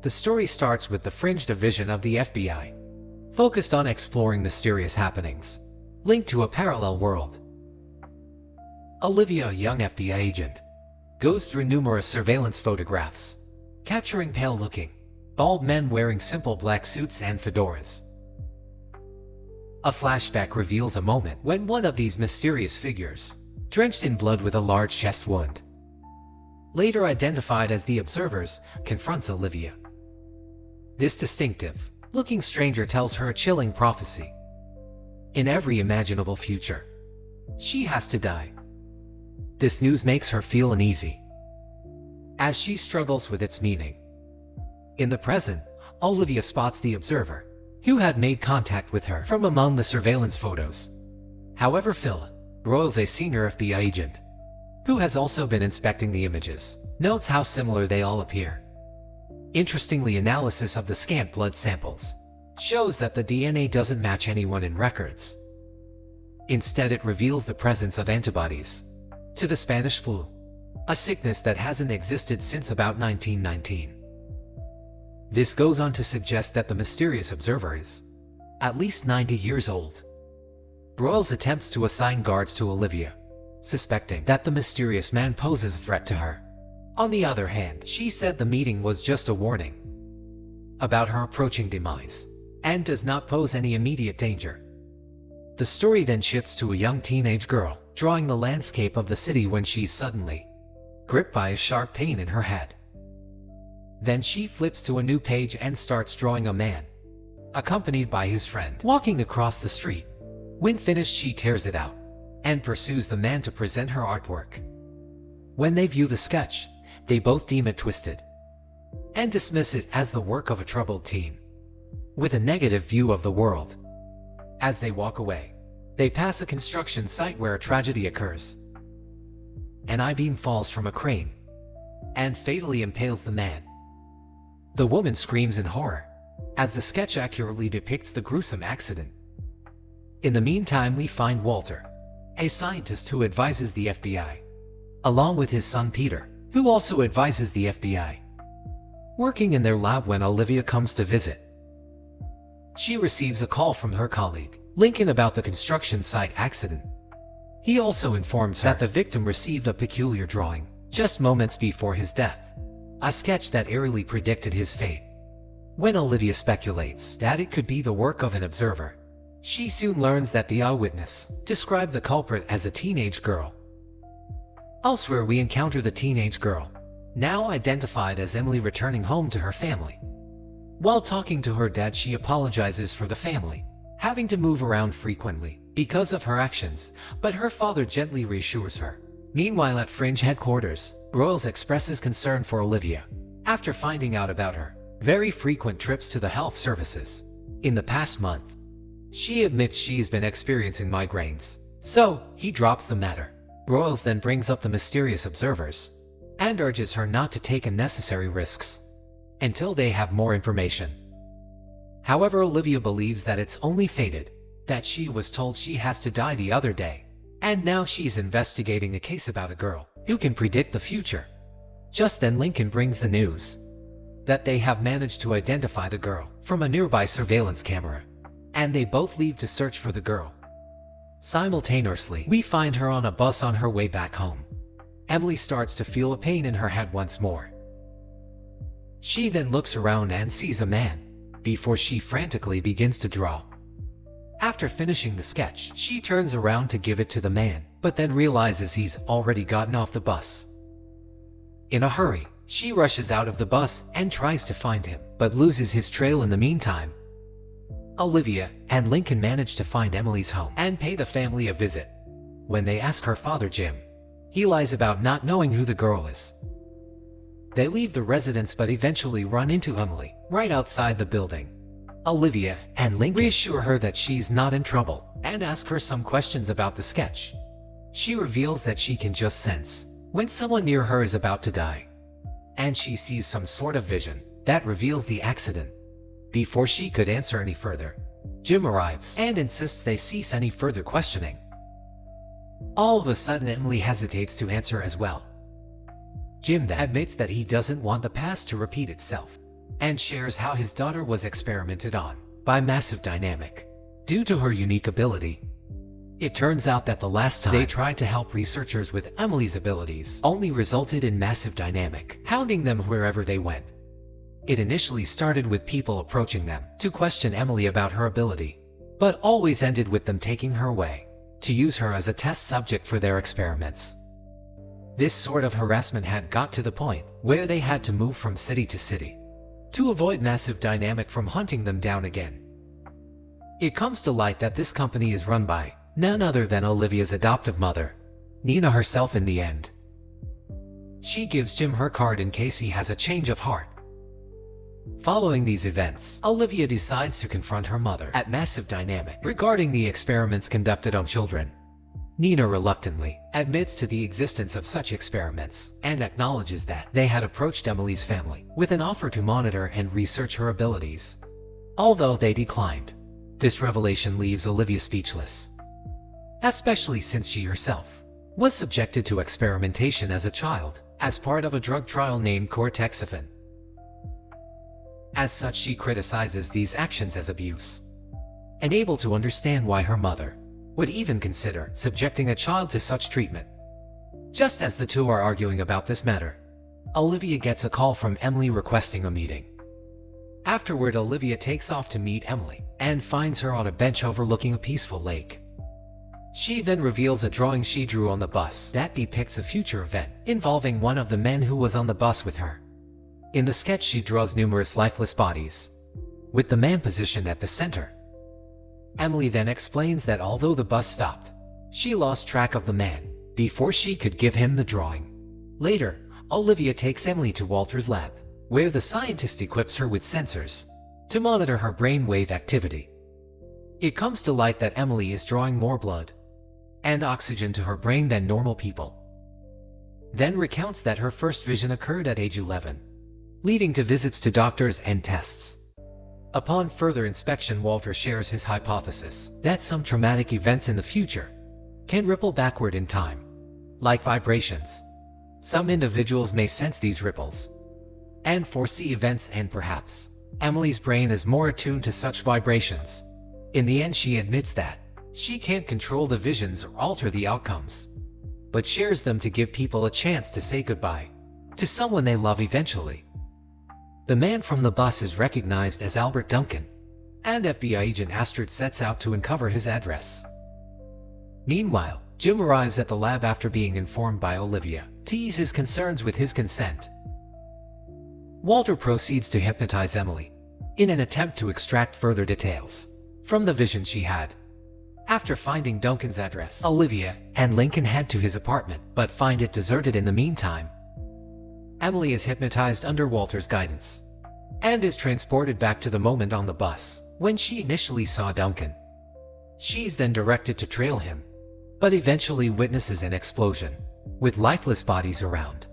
The story starts with the Fringe division of the FBI, focused on exploring mysterious happenings linked to a parallel world. Olivia, a young FBI agent, goes through numerous surveillance photographs, capturing pale-looking, bald men wearing simple black suits and fedoras. A flashback reveals a moment when one of these mysterious figures, drenched in blood with a large chest wound, later identified as the observers, confronts Olivia. This distinctive-looking stranger tells her a chilling prophecy. In every imaginable future, she has to die. This news makes her feel uneasy, as she struggles with its meaning. In the present, Olivia spots the observer, who had made contact with her from among the surveillance photos. However, Phil Royals, a senior FBI agent, who has also been inspecting the images, notes how similar they all appear. Interestingly, analysis of the scant blood samples shows that the DNA doesn't match anyone in records. Instead, it reveals the presence of antibodies to the Spanish flu, a sickness that hasn't existed since about 1919. This goes on to suggest that the mysterious observer is at least 90 years old. Royals attempts to assign guards to Olivia, suspecting that the mysterious man poses a threat to her. On the other hand, she said the meeting was just a warning about her approaching demise and does not pose any immediate danger. The story then shifts to a young teenage girl drawing the landscape of the city when she's suddenly gripped by a sharp pain in her head. Then she flips to a new page and starts drawing a man, accompanied by his friend, walking across the street. When finished, she tears it out and pursues the man to present her artwork. When they view the sketch, they both deem it twisted and dismiss it as the work of a troubled teen with a negative view of the world. As they walk away, they pass a construction site where a tragedy occurs. An I-beam falls from a crane and fatally impales the man. The woman screams in horror, as the sketch accurately depicts the gruesome accident. In the meantime, we find Walter, a scientist who advises the FBI, along with his son Peter, who also advises the FBI, working in their lab when Olivia comes to visit. She receives a call from her colleague, Lincoln, about the construction site accident. He also informs her that the victim received a peculiar drawing just moments before his death, a sketch that eerily predicted his fate. When Olivia speculates that it could be the work of an observer, she soon learns that the eyewitness described the culprit as a teenage girl. Elsewhere, we encounter the teenage girl, now identified as Emily, returning home to her family. While talking to her dad, she apologizes for the family having to move around frequently because of her actions, but her father gently reassures her. Meanwhile, at Fringe headquarters, Royals expresses concern for Olivia after finding out about her very frequent trips to the health services. In the past month, she admits she's been experiencing migraines, so he drops the matter. Royals then brings up the mysterious observers and urges her not to take unnecessary risks until they have more information. However, Olivia believes that it's only fated, that she was told she has to die the other day, and now she's investigating a case about a girl who can predict the future. Just then, Lincoln brings the news that they have managed to identify the girl from a nearby surveillance camera, and they both leave to search for the girl. Simultaneously, we find her on a bus on her way back home. Emily starts to feel a pain in her head once more. She then looks around and sees a man, before she frantically begins to draw. After finishing the sketch, she turns around to give it to the man, but then realizes he's already gotten off the bus. In a hurry, she rushes out of the bus and tries to find him, but loses his trail in the meantime. Olivia and Lincoln manage to find Emily's home and pay the family a visit. When they ask her father, Jim, he lies about not knowing who the girl is. They leave the residence but eventually run into Emily right outside the building. Olivia and Lincoln reassure her that she's not in trouble and ask her some questions about the sketch. She reveals that she can just sense when someone near her is about to die, and she sees some sort of vision that reveals the accident. Before she could answer any further, Jim arrives and insists they cease any further questioning. All of a sudden, Emily hesitates to answer as well. Jim then admits that he doesn't want the past to repeat itself, and shares how his daughter was experimented on by Massive Dynamic due to her unique ability. It turns out that the last time they tried to help researchers with Emily's abilities only resulted in Massive Dynamic hounding them wherever they went. It initially started with people approaching them to question Emily about her ability, but always ended with them taking her away to use her as a test subject for their experiments. This sort of harassment had got to the point where they had to move from city to city to avoid Massive Dynamic from hunting them down again. It comes to light that this company is run by none other than Olivia's adoptive mother, Nina herself in the end. She gives Jim her card in case he has a change of heart. Following these events, Olivia decides to confront her mother at Massive Dynamic regarding the experiments conducted on children. Nina reluctantly admits to the existence of such experiments and acknowledges that they had approached Emily's family with an offer to monitor and research her abilities, although they declined. This revelation leaves Olivia speechless, especially since she herself was subjected to experimentation as a child as part of a drug trial named cortexiphen. As such, she criticizes these actions as abuse, and able to understand why her mother would even consider subjecting a child to such treatment. Just as the two are arguing about this matter, Olivia gets a call from Emily requesting a meeting. Afterward, Olivia takes off to meet Emily and finds her on a bench overlooking a peaceful lake. She then reveals a drawing she drew on the bus that depicts a future event involving one of the men who was on the bus with her. In the sketch, she draws numerous lifeless bodies, with the man positioned at the center. Emily then explains that although the bus stopped, she lost track of the man before she could give him the drawing. Later, Olivia takes Emily to Walter's lab, where the scientist equips her with sensors to monitor her brainwave activity. It comes to light that Emily is drawing more blood and oxygen to her brain than normal people. Then recounts that her first vision occurred at age 11, leading to visits to doctors and tests. Upon further inspection, Walter shares his hypothesis that some traumatic events in the future can ripple backward in time, like vibrations. Some individuals may sense these ripples and foresee events, and perhaps Emily's brain is more attuned to such vibrations. In the end, she admits that she can't control the visions or alter the outcomes, but shares them to give people a chance to say goodbye to someone they love eventually. The man from the bus is recognized as Albert Duncan, and FBI agent Astrid sets out to uncover his address. Meanwhile, Jim arrives at the lab after being informed by Olivia to ease his concerns with his consent. Walter proceeds to hypnotize Emily in an attempt to extract further details from the vision she had. After finding Duncan's address, Olivia and Lincoln head to his apartment but find it deserted in the meantime. Emily is hypnotized under Walter's guidance and is transported back to the moment on the bus when she initially saw Duncan. She's then directed to trail him, but eventually witnesses an explosion with lifeless bodies around.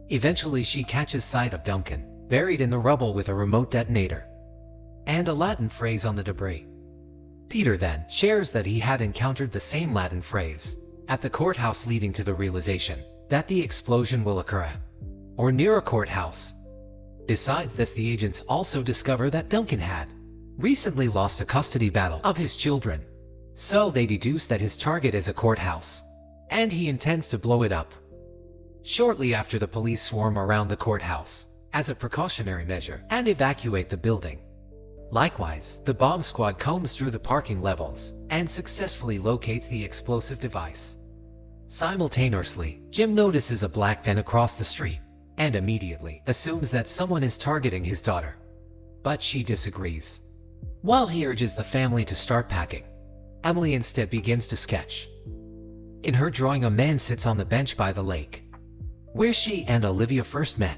Eventually, she catches sight of Duncan buried in the rubble with a remote detonator and a Latin phrase on the debris. Peter then shares that he had encountered the same Latin phrase at the courthouse, leading to the realization that the explosion will occur at or near a courthouse. Besides this, the agents also discover that Duncan had recently lost a custody battle of his children, so they deduce that his target is a courthouse, and he intends to blow it up. Shortly after, the police swarm around the courthouse as a precautionary measure and evacuate the building. Likewise, the bomb squad combs through the parking levels and successfully locates the explosive device. Simultaneously, Jim notices a black van across the street and immediately assumes that someone is targeting his daughter, but she disagrees. While he urges the family to start packing, Emily instead begins to sketch. In her drawing, a man sits on the bench by the lake, where she and Olivia first met.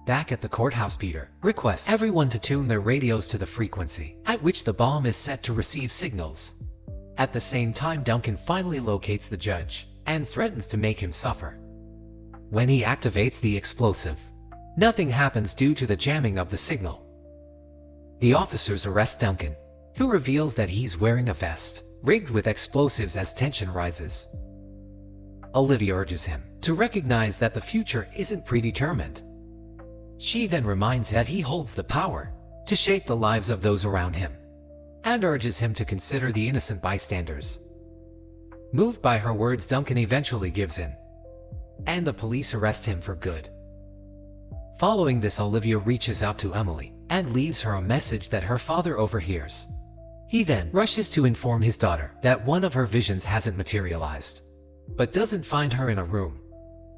Back at the courthouse, Peter requests everyone to tune their radios to the frequency at which the bomb is set to receive signals. At the same time, Duncan finally locates the judge and threatens to make him suffer. When he activates the explosive, nothing happens due to the jamming of the signal. The officers arrest Duncan, who reveals that he's wearing a vest rigged with explosives as tension rises. Olivia urges him to recognize that the future isn't predetermined. She then reminds that he holds the power to shape the lives of those around him, and urges him to consider the innocent bystanders. Moved by her words, Duncan eventually gives in, and the police arrest him for good. Following this, Olivia reaches out to Emily and leaves her a message that her father overhears. He then rushes to inform his daughter that one of her visions hasn't materialized, but doesn't find her in a room.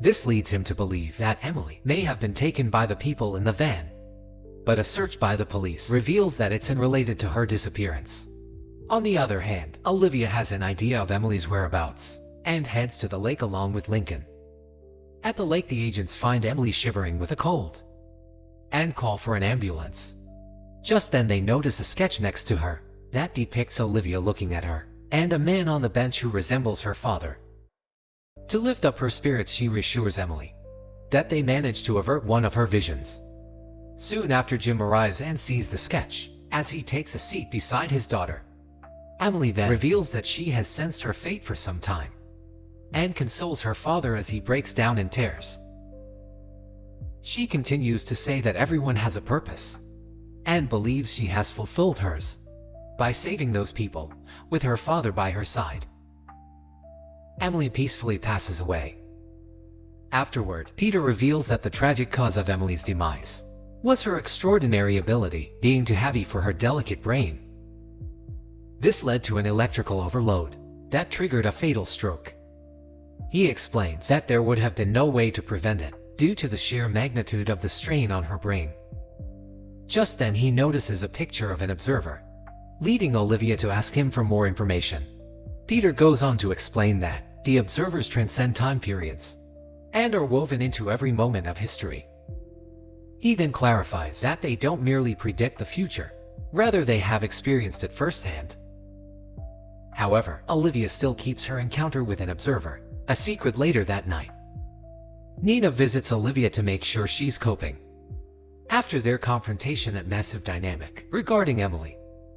This leads him to believe that Emily may have been taken by the people in the van, but a search by the police reveals that it's unrelated to her disappearance. On the other hand, Olivia has an idea of Emily's whereabouts and heads to the lake along with Lincoln. At the lake, the agents find Emily shivering with a cold and call for an ambulance. Just then they notice a sketch next to her that depicts Olivia looking at her and a man on the bench who resembles her father. To lift up her spirits, she reassures Emily that they managed to avert one of her visions. Soon after, Jim arrives and sees the sketch as he takes a seat beside his daughter. Emily then reveals that she has sensed her fate for some time and consoles her father as he breaks down in tears. She continues to say that everyone has a purpose and believes she has fulfilled hers by saving those people with her father by her side. Emily peacefully passes away. Afterward, Peter reveals that the tragic cause of Emily's demise was her extraordinary ability being too heavy for her delicate brain. This led to an electrical overload that triggered a fatal stroke. He explains that there would have been no way to prevent it due to the sheer magnitude of the strain on her brain. Just then he notices a picture of an observer, leading Olivia to ask him for more information. Peter goes on to explain that the observers transcend time periods and are woven into every moment of history. He then clarifies that they don't merely predict the future, rather they have experienced it firsthand. However, Olivia still keeps her encounter with an observer a secret later that night. Nina visits Olivia to make sure she's coping. After their confrontation at Massive Dynamic regarding Emily,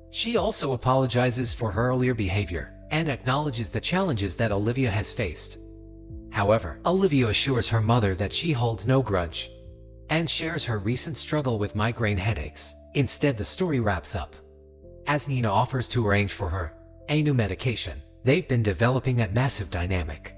she also apologizes for her earlier behavior and acknowledges the challenges that Olivia has faced. However, Olivia assures her mother that she holds no grudge and shares her recent struggle with migraine headaches. Instead, the story wraps up as Nina offers to arrange for her a new medication they've been developing at Massive Dynamic.